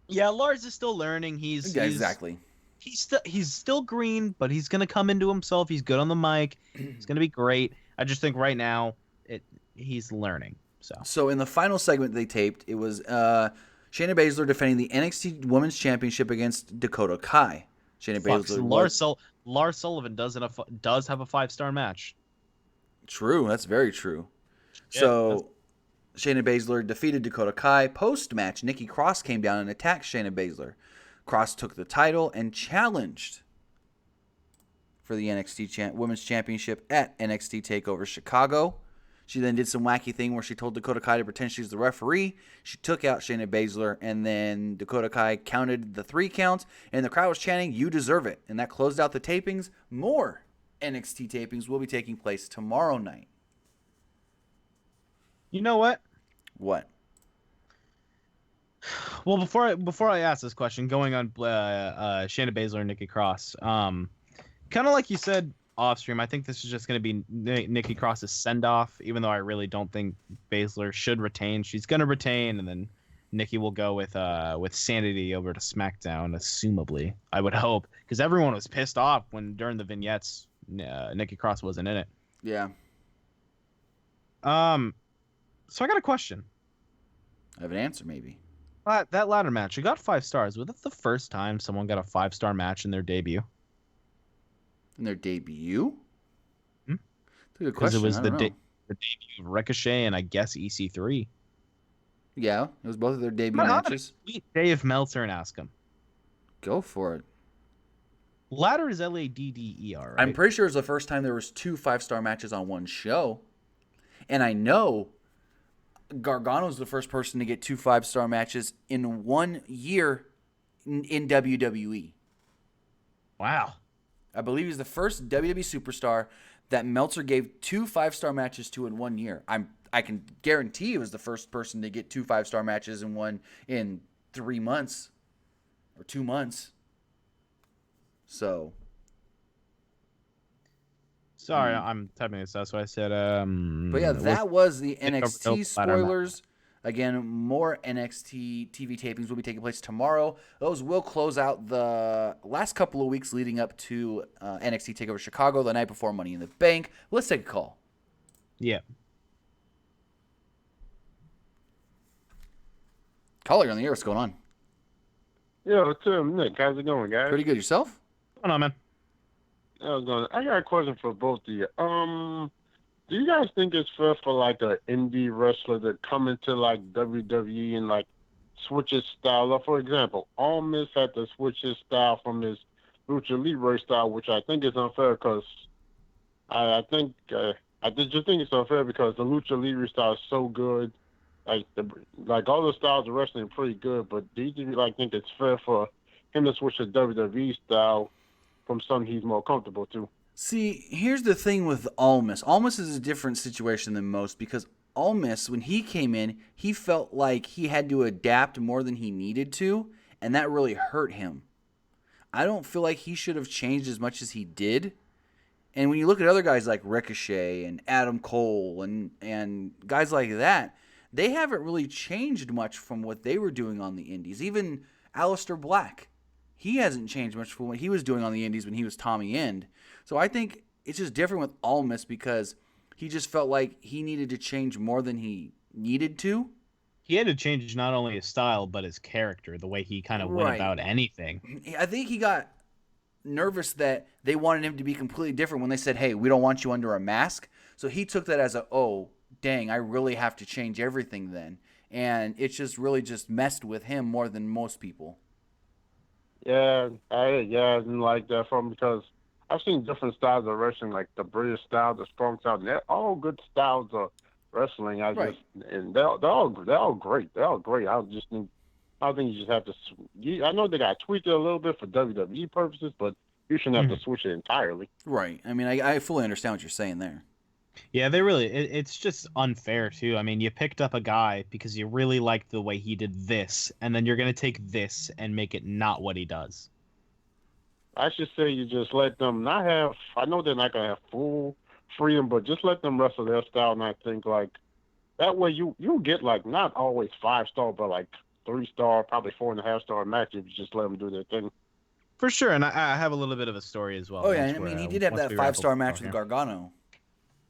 Yeah, Lars is still learning. Exactly. He's still green, but he's gonna come into himself. He's good on the mic. It's gonna be great. I just think right now he's learning. So in the final segment they taped, it was Shayna Baszler defending the NXT Women's Championship against Dakota Kai. Shayna Baszler. Lars Sullivan does have a 5-star match. True, that's very true. Yeah, So Shayna Baszler defeated Dakota Kai. Post-match, Nikki Cross came down and attacked Shayna Baszler. Cross took the title and challenged for the NXT Women's Championship at NXT TakeOver Chicago. She then did some wacky thing where she told Dakota Kai to pretend she's the referee. She took out Shayna Baszler, and then Dakota Kai counted the 3 counts, and the crowd was chanting, "You deserve it." And that closed out the tapings. More NXT tapings will be taking place tomorrow night. You know what? What? Well, before I ask this question, going on Shayna Baszler and Nikki Cross, kind of like you said off stream, I think this is just going to be Nikki Cross's send off. Even though I really don't think Baszler should retain, she's going to retain, and then Nikki will go with Sanity over to SmackDown, assumably. I would hope, because everyone was pissed off when during the vignettes Nikki Cross wasn't in it. Yeah. So I got a question. I have an answer, maybe. That ladder match, it got 5 stars. Was that the first time someone got a 5-star match in their debut? In their debut? Hmm? That's a good Because question. it was I the don't know. debut of Ricochet and I guess EC3. Yeah, it was both of their debut I'm gonna matches. tweet Dave Meltzer and ask him. Go for it. Ladder is Ladder, right? I'm pretty sure it was the first time there was 2 5-star matches on one show. And I know Gargano's the first person to get 2 5-star matches in 1 year in WWE. Wow. I believe he's the first WWE superstar that Meltzer gave 2 5-star matches to in 1 year. I can guarantee he was the first person to get 2 5-star matches in 3 months or 2 months. So Sorry, I'm typing this out. So I said, But yeah, that was the NXT Nope, I don't know. spoilers. Again, more NXT TV tapings will be taking place tomorrow. Those will close out the last couple of weeks leading up to NXT TakeOver Chicago, the night before Money in the Bank. Let's take a call. Yeah. Caller, you're on the air. What's going on? Yo, Tim, Nick, how's it going, guys? Pretty good. Yourself? What's going on, man? I got a question for both of you. Do you guys think it's fair for like an indie wrestler to come into like WWE and like switch his style? Like, for example, Almas had to switch his style from his Lucha Libre style, which I think is unfair because I just think it's unfair because the Lucha Libre style is so good. Like all the styles of wrestling are pretty good, but do you like think it's fair for him to switch to WWE style from something he's more comfortable to? See, here's the thing with Almas. Almas is a different situation than most because Almas, when he came in, he felt like he had to adapt more than he needed to, and that really hurt him. I don't feel like he should have changed as much as he did. And when you look at other guys like Ricochet and Adam Cole and guys like that, they haven't really changed much from what they were doing on the indies. Even Aleister Black, he hasn't changed much from what he was doing on the indies when he was Tommy End. So I think it's just different with Almas because he just felt like he needed to change more than he needed to. He had to change not only his style, but his character, the way he kind of went about anything. I think he got nervous that they wanted him to be completely different when they said, hey, we don't want you under a mask. So he took that as oh, dang, I really have to change everything then. And it just really just messed with him more than most people. Yeah, I didn't like that from because I've seen different styles of wrestling, like the British style, the strong style, and they're all good styles of wrestling. And they're all great. They're all great. I think you just have to. I know they got tweaked it a little bit for WWE purposes, but you shouldn't have to switch it entirely. Right. I mean, I fully understand what you're saying there. Yeah, it's just unfair too. I mean, you picked up a guy because you really liked the way he did this, and then you're going to take this and make it not what he does. I should say you just let them not have. I know they're not gonna have full freedom, but just let them wrestle their style. And I think like that way you get like not always 5-star, but like 3-star, probably 4.5-star matches if you just let them do their thing. For sure, and I have a little bit of a story as well. Oh yeah, I mean he did have that 5-star match with Gargano.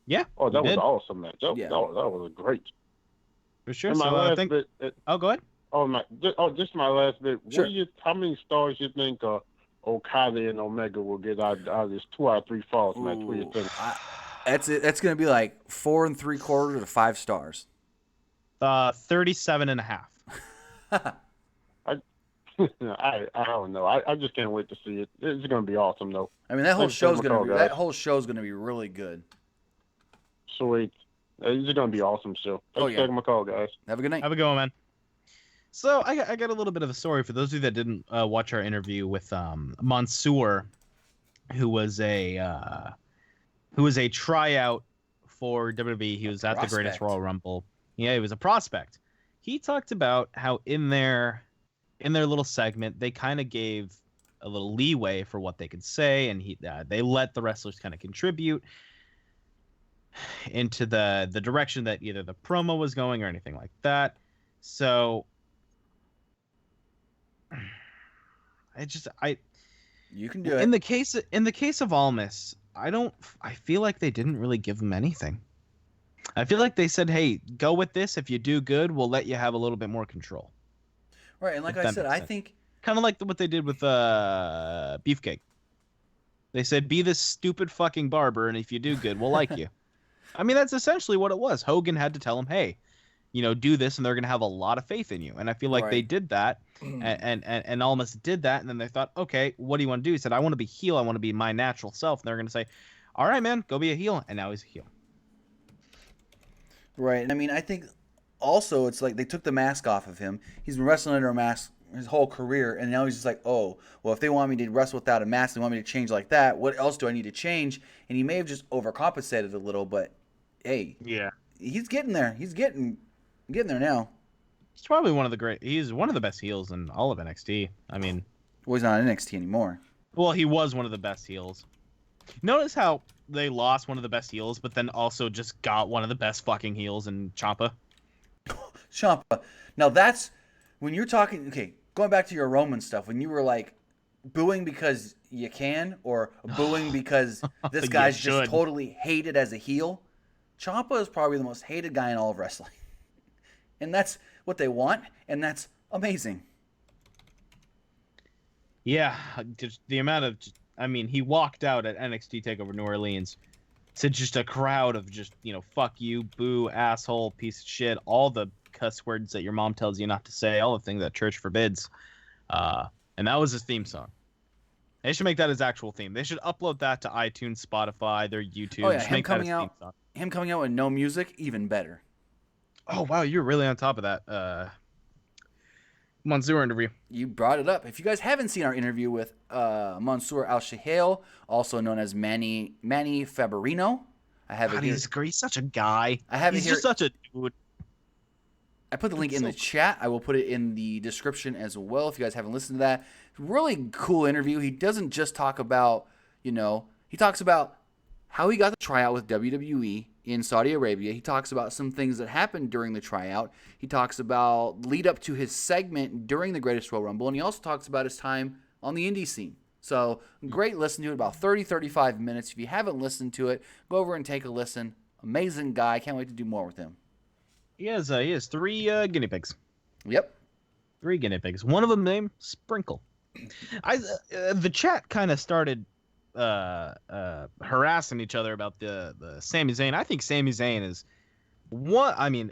Yeah. Oh, that was an awesome match. That was great. For sure. And my last bit. Go ahead. Just my last bit. Sure. How many stars you think Okada and Omega will get out of this 2 out of 3 falls match? What do you think? That's it. That's going to be like 4 3/4 to 5 stars. 37.5. I don't know. I just can't wait to see it. It's going to be awesome though. I mean that whole show's going to be really good. Sweet. It's going to be awesome show. Thanks for taking my call, guys. Have a good night. Have a good one, man. So I got a little bit of a story for those of you that didn't watch our interview with Mansoor, who was a tryout for WWE. He was at the Greatest Royal Rumble. Yeah, he was a prospect. He talked about how in their little segment they kind of gave a little leeway for what they could say, and they let the wrestlers kind of contribute into the direction that either the promo was going or anything like that. So you can do it. In the case of Almas, I feel like they didn't really give him anything. I feel like they said, "Hey, go with this. If you do good, we'll let you have a little bit more control." Right, and like I said, I think kind of like what they did with Beefcake. They said, "Be this stupid fucking barber, and if you do good, we'll like you." I mean, that's essentially what it was. Hogan had to tell him, "Hey, do this, and they're going to have a lot of faith in you." And I feel like they did that, and almost did that, and then they thought, "Okay, what do you want to do?" He said, "I want to be heel. I want to be my natural self." And they're going to say, "All right, man, go be a heel." And now he's a heel. Right. I mean, I think also it's like they took the mask off of him. He's been wrestling under a mask his whole career, and now he's just like, oh, well, if they want me to wrestle without a mask, they want me to change like that, what else do I need to change? And he may have just overcompensated a little, but hey, yeah, he's getting there. He's getting there now. He's probably he's one of the best heels in all of NXT. I mean, well, he's not in NXT anymore. Well, he was one of the best heels. Notice how they lost one of the best heels, but then also just got one of the best fucking heels in Ciampa. Ciampa. Now that's when you're talking. Okay, going back to your Roman stuff, when you were like booing because you can, or booing because this You guy's just should. totally hated as a heel. Ciampa is probably the most hated guy in all of wrestling, and that's what they want, and that's amazing. Yeah, just the amount of, I mean, he walked out at NXT TakeOver New Orleans to just a crowd of just, fuck you, boo, asshole, piece of shit, all the cuss words that your mom tells you not to say, all the things that church forbids. And that was his theme song. They should make that his actual theme. They should upload that to iTunes, Spotify, their YouTube. Oh yeah, Just him make that his coming theme out, song. with no music, even better. Oh wow, you're really on top of that. Mansoor interview. You brought it up. If you guys haven't seen our interview with Mansour Al-Shahail, also known as Manny Faberino, I have God, it here. he's such a guy. I have He's it here. just such a dude. I put the link in the chat. I will put it in the description as well if you guys haven't listened to that. Really cool interview. He doesn't just talk about, he talks about how he got the tryout with WWE in Saudi Arabia. He talks about some things that happened during the tryout. He talks about lead up to his segment during the Greatest Royal Rumble. And he also talks about his time on the indie scene. So great listen to it, about 30, 35 minutes. If you haven't listened to it, go over and take a listen. Amazing guy. Can't wait to do more with him. He has 3 guinea pigs. Yep. 3 guinea pigs. One of them named Sprinkle. The chat kind of started harassing each other about the Sami Zayn. I think Sami Zayn is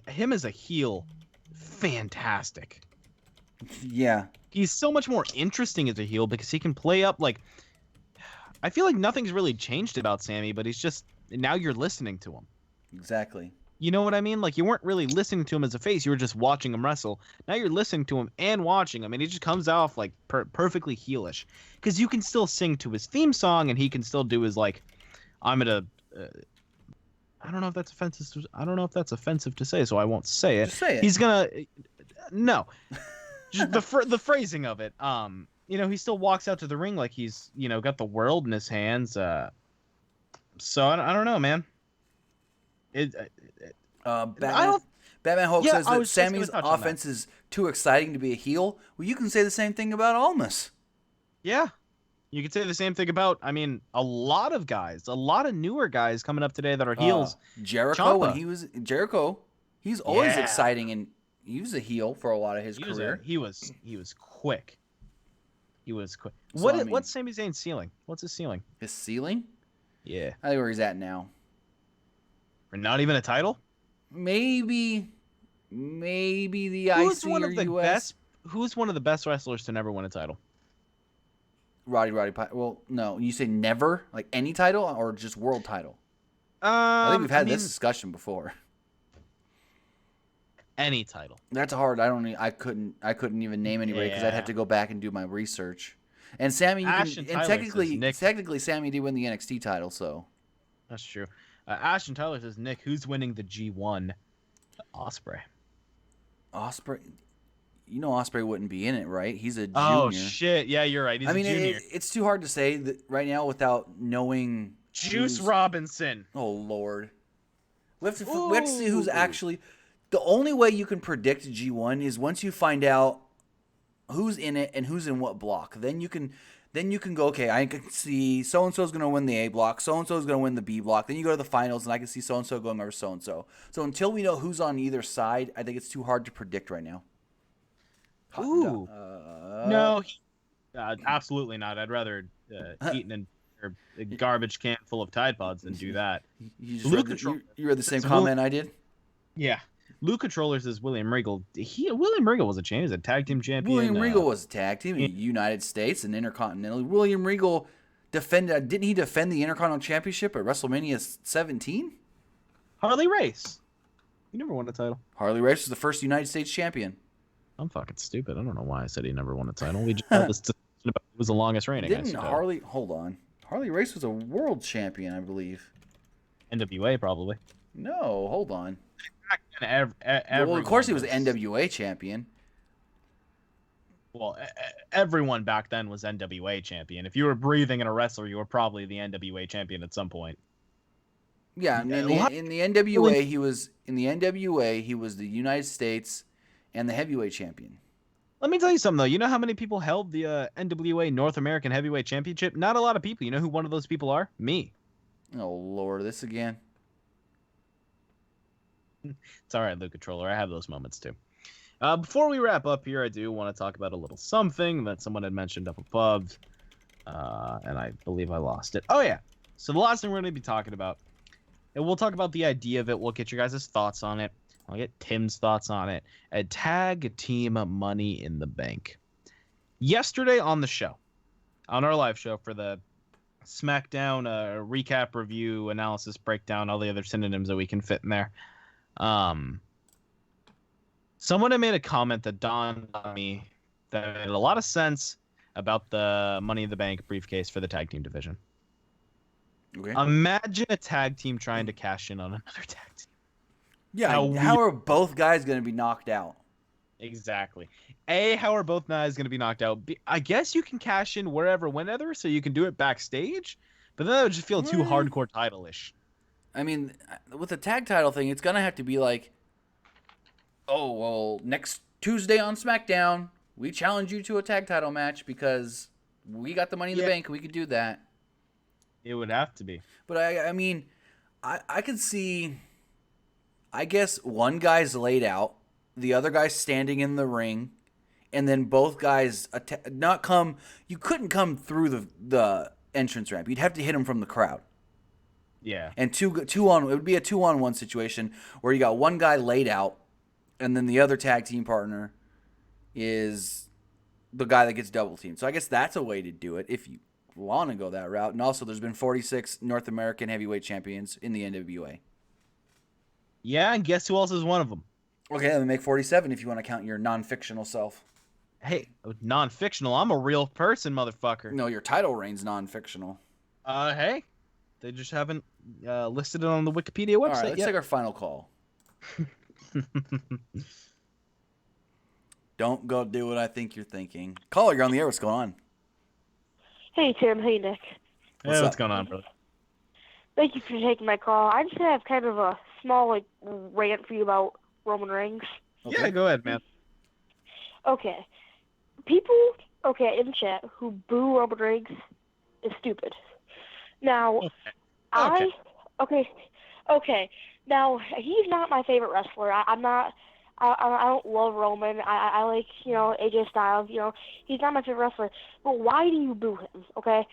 him as a heel, fantastic. Yeah. He's so much more interesting as a heel because he can play up I feel like nothing's really changed about Sami, but he's just now you're listening to him. Exactly. You know what I mean? Like, you weren't really listening to him as a face. You were just watching him wrestle. Now you're listening to him and watching him, and he just comes off, perfectly heelish. Because you can still sing to his theme song, and he can still do his, I'm going to... I don't know if that's offensive. I don't know if that's offensive to say, so I won't say it. Just say it. He's going to... No. Just the phrasing of it. He still walks out to the ring like he's, got the world in his hands. So, I don't know, man. Batman Hulk says that Sammy's touch on offense is too exciting to be a heel. Well, you can say the same thing about Almas. Yeah. You could say the same thing about, a lot of guys, a lot of newer guys coming up today that are heels. Jericho, Ciampa. when he was Jericho, he's always exciting, and he was a heel for a lot of his career. He was quick. He was quick. So, What's Sami Zayn's ceiling? What's his ceiling? His ceiling? Yeah. I think where he's at now. Or not even a title? Maybe the IC or US. Who's one of the best wrestlers to never win a title? Roddy Piper. Well, no. You say never? Like any title or just world title? I think we've had this discussion before. Any title. That's hard. I couldn't even name anybody because I'd have to go back and do my research. And Sammy, technically, Sammy did win the NXT title, so that's true. Ashton Tyler says, Nick, who's winning the G1? Ospreay. Ospreay. Ospreay wouldn't be in it, right? He's a junior. Oh shit! Yeah, you're right. He's a junior. It's too hard to say that right now without knowing. Juice Robinson. Oh Lord. We have to see who's actually. The only way you can predict G1 is once you find out who's in it and who's in what block. Then you can go, okay, I can see so-and-so is going to win the A block, so-and-so is going to win the B block. Then you go to the finals, and I can see so-and-so going over so-and-so. So until we know who's on either side, I think it's too hard to predict right now. Ooh. No, absolutely not. I'd rather eat a garbage can full of Tide Pods than do that. You read the same comment I did? Yeah. Luke Controller says William Regal. William Regal was a champion. He was a tag team champion. William Regal was a tag team in the United States and Intercontinental. William Regal didn't he defend the Intercontinental Championship at WrestleMania 17? Harley Race. He never won a title. Harley Race was the first United States champion. I'm fucking stupid. I don't know why I said he never won a title. We just had this discussion about who was the longest reigning. Hold on. Harley Race was a world champion, I believe. NWA probably. No, hold on. Well, of course he was the NWA champion. Well, everyone back then was NWA champion. If you were breathing in a wrestler, you were probably the NWA champion at some point. Yeah, Yeah, in the NWA he was the United States and the heavyweight champion. Let me tell you something though. You know how many people held the NWA North American Heavyweight Championship? Not a lot of people. You know who one of those people are? Me. Oh Lord, this again. It's all right, Luke Controller. I have those moments too. Before we wrap up here, I do want to talk about a little something that someone had mentioned up above, and I believe I lost it. Oh, yeah. So the last thing we're going to be talking about, and we'll talk about the idea of it. We'll get your guys' thoughts on it. I'll get Tim's thoughts on it. A tag team Money in the Bank. Yesterday on the show, on our live show for the SmackDown recap, review, analysis, breakdown, all the other synonyms that we can fit in there, someone had made a comment that dawned on me that made a lot of sense about the Money in the Bank briefcase for the tag team division. Okay. Imagine a tag team trying to cash in on another tag team. Yeah, how are both guys going to be knocked out? Exactly. How are both guys going to be knocked out? I guess you can cash in wherever, whenever, so you can do it backstage, but then that would just feel too hardcore title-ish. I mean, with the tag title thing, it's going to have to be like, oh, well, next Tuesday on SmackDown, we challenge you to a tag title match because we got the Money in the Bank and we could do that. It would have to be. But I mean, I could see, I guess one guy's laid out, the other guy's standing in the ring, and then both guys you couldn't come through the entrance ramp. You'd have to hit them from the crowd. Yeah. And it would be a 2-on-1 situation where you got one guy laid out, and then the other tag team partner is the guy that gets double teamed. So I guess that's a way to do it if you want to go that route. And also, there's been 46 North American heavyweight champions in the NWA. Yeah, and guess who else is one of them? Okay, let me make 47 if you want to count your non-fictional self. Hey, non-fictional. I'm a real person, motherfucker. No, your title reign's non-fictional. Hey, they just haven't listed it on the Wikipedia website All right, let's yet. take our final call. Don't go do what I think you're thinking. Caller, you're on the air. What's going on? Hey, Tim. Hey, Nick. What's going on, brother? Thank you for taking my call. I just have kind of a small rant for you about Roman Reigns. Okay. Yeah, go ahead, man. Okay. People, in the chat who boo Roman Reigns is stupid. Now, Okay. Now, he's not my favorite wrestler. I don't love Roman. I like, AJ Styles. He's not my favorite wrestler. But why do you boo him? Okay,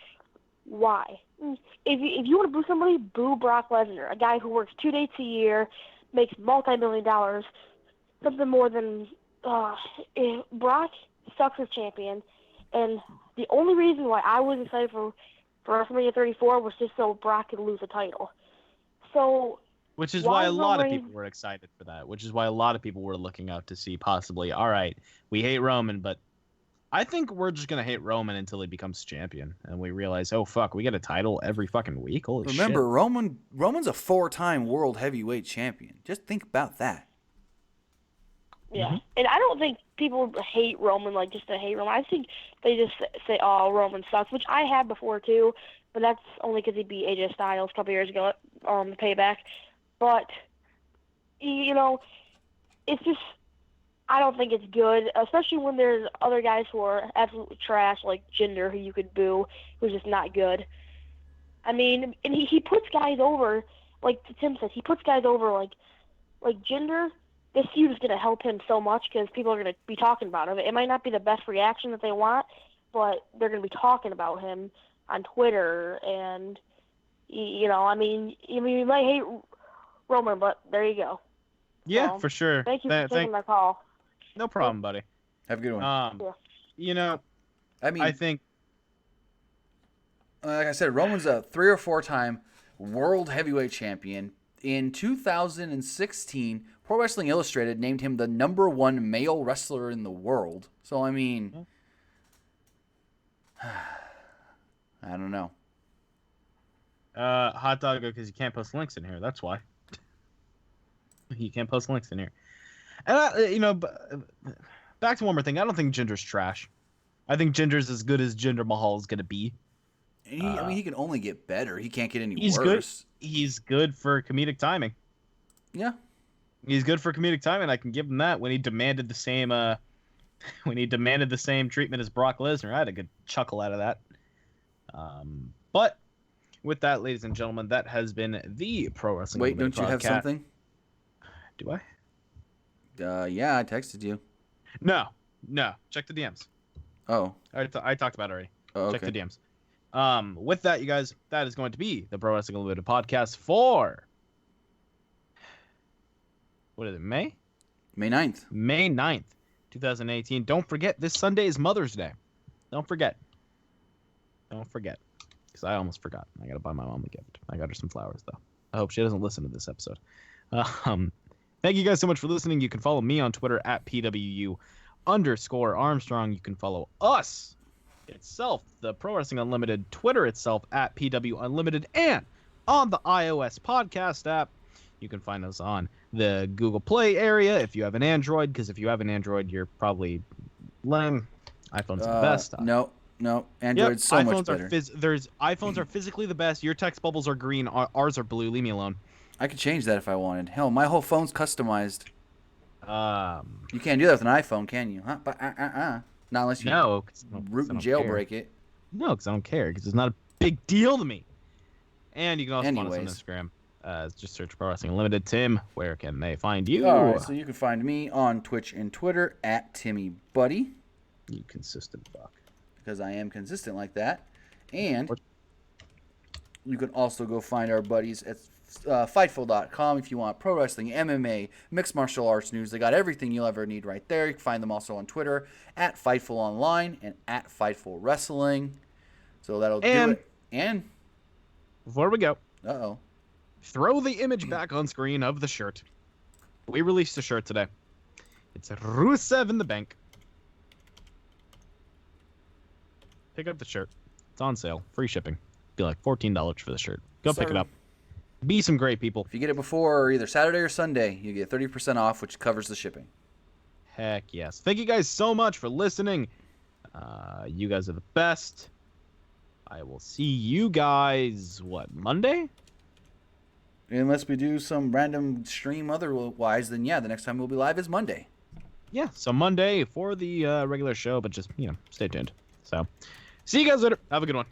why? If you want to boo somebody, boo Brock Lesnar, a guy who works 2 dates a year, makes multi-million-dollars, something more than Brock sucks as champion. And the only reason why I was excited for WrestleMania 34 was just so Brock could lose the title. So. Which is why a lot of people were excited for that. Which is why a lot of people were looking out to see possibly, all right, we hate Roman, but I think we're just going to hate Roman until he becomes champion. And we realize, oh, fuck, we get a title every fucking week? Holy shit. Remember, Roman's a 4-time world heavyweight champion. Just think about that. Yeah. Mm-hmm. And I don't think people hate Roman just to hate Roman. I think they just say, oh, Roman sucks, which I had before too, but that's only because he beat AJ Styles a couple years ago on the Payback. But, it's just, I don't think it's good, especially when there's other guys who are absolute trash, like Jinder, who you could boo, who's just not good. I mean, and he puts guys over, like Tim said, he puts guys over like Jinder. This feud is going to help him so much because people are going to be talking about him. It might not be the best reaction that they want, but they're going to be talking about him on Twitter. And, you might hate Roman, but there you go. Yeah, for sure. Thank you for taking my call. No problem, buddy. Have a good one. I think, like I said, Roman's a 3 or 4-time world heavyweight champion. In 2016, Pro Wrestling Illustrated named him the #1 male wrestler in the world. So, I mean, I don't know. hot dog, because you can't post links in here. That's why. You can't post links in here. And, back to one more thing. I don't think Jinder's trash. I think Jinder's as good as Jinder Mahal is going to be. I mean, he can only get better. He can't get any He's worse. good. He's good for comedic timing. Yeah. He's good for comedic timing. I can give him that. When he demanded the same, treatment as Brock Lesnar, I had a good chuckle out of that. But with that, ladies and gentlemen, that has been the Pro Wrestling. Wait, Unlimited don't you have podcast. something? Do I? Yeah, I texted you. No. Check the DMs. Oh. I talked about it already. Oh, Check okay. the DMs. With that, you guys, that is going to be the Pro Wrestling Unlimited podcast for, what is it, May? May 9th. May 9th, 2018. Don't forget, this Sunday is Mother's Day. Don't forget. Because I almost forgot. I got to buy my mom a gift. I got her some flowers, though. I hope she doesn't listen to this episode. Thank you guys so much for listening. You can follow me on Twitter at PWU_Armstrong. You can follow us itself, the Pro Wrestling Unlimited Twitter itself at PWUnlimited, and on the iOS podcast app. You can find us on the Google Play area if you have an Android, because if you have an Android, you're probably lame. iPhone's the best. No, Android's so much better. iPhones are physically the best. Your text bubbles are green. Ours are blue. Leave me alone. I could change that if I wanted. Hell, my whole phone's customized. You can't do that with an iPhone, can you? Huh? Not unless you root and jailbreak it. No, because I don't care. Because it's not a big deal to me. And you can also find us on Anyways. Instagram. Just search Pro Wrestling Unlimited. Tim, where can they find you? All right, so you can find me on Twitch and Twitter at TimmyBuddy. You consistent fuck. Because I am consistent like that. And you can also go find our buddies at Fightful.com if you want pro wrestling, MMA, mixed martial arts news. They got everything you'll ever need right there. You can find them also on Twitter at Fightful Online and at Fightful Wrestling. So that'll do it. And before we go, throw the image back on screen of the shirt. We released a shirt today. It's Rusev in the bank. Pick up the shirt. It's on sale. Free shipping. Be like $14 for the shirt. Go pick it up. Be some great people. If you get it before either Saturday or Sunday, you get 30% off, which covers the shipping. Heck yes. Thank you guys so much for listening. You guys are the best. I will see you guys, Monday? Unless we do some random stream otherwise, then yeah, the next time we'll be live is Monday. Yeah, so Monday for the regular show, but just, stay tuned. So, see you guys later. Have a good one.